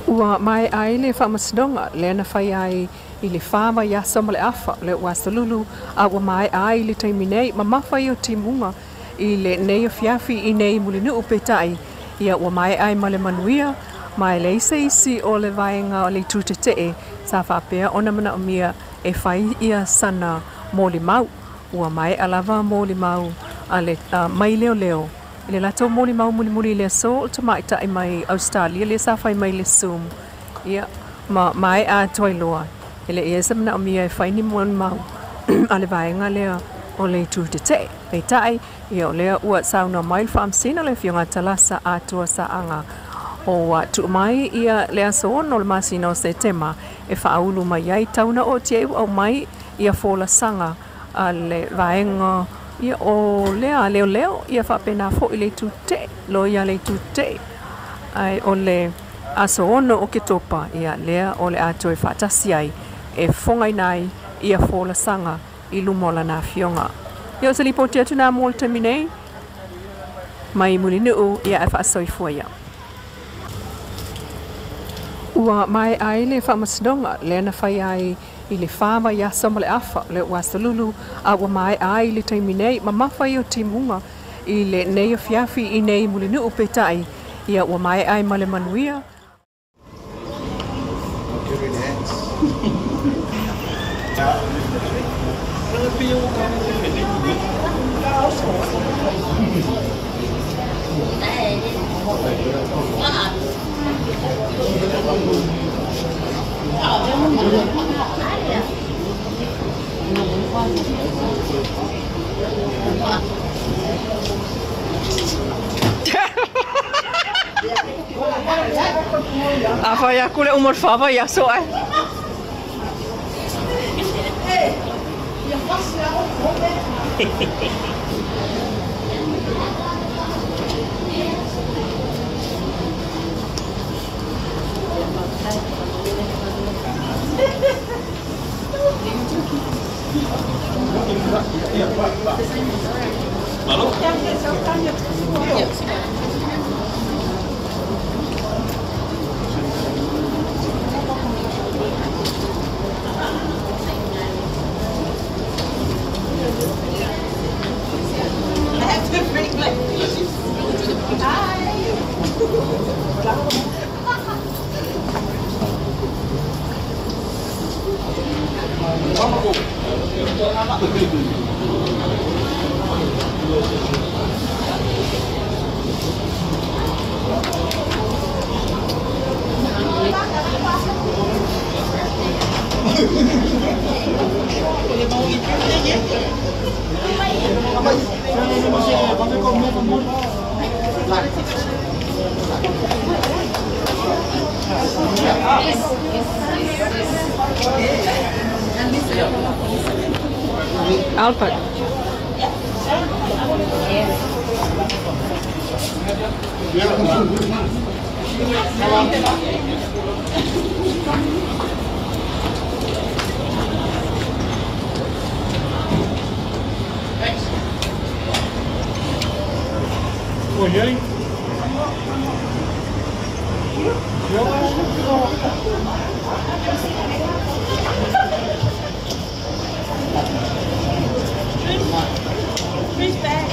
Ua mai ai le whaamasnonga le na whai ai I le whawa ia sama le afa le ua salulu a ua mai ai le taimi nei ma mawhai o timunga I le nei o fiafi I nei mulinu upetai ia ua mai ai ma le manuia mai le isa isi o le vaenga o le tutetee sa whapea ona mana o mia e whai ia sana mō li mau ua mai alava mō li mau a le mai leo leo le lato mō li mau muli le so to mai tai mai Australia le sa whai mai le Zoom ia mai a toi loa ele ia samna o mia e whai ni mon mau a le vaenga lea o le tutetee e tai ia o lea ua sauna mai whaam sina le fionga talasa atua sa anga o tu mai ia le aso no le masina o se tema e whaulu mai ai tauna o tie au mai ia fola sanga a le vaenga ia o lea leo ia whapena fo I le tute lo ia le tute ai o le aso ono o ke topa ia lea o le ato e whatasi ai e fongai nai ia fola sanga I lumola na fionga ia se li potia tuna mol terminei mai mulinu ia e whaasoifua ia Ua mai ai le whaamasnonga le na whai ai I le whawa ia sama le afa le ua salulu a ua mai ai le taimi nei ma mawhai o timunga I le nei o fiafi I nei mulinu upetai ia ua mai ai ma le manuia Apa ya kule umur fava ya so ai Hallo? Alfred. Oi, Who's back?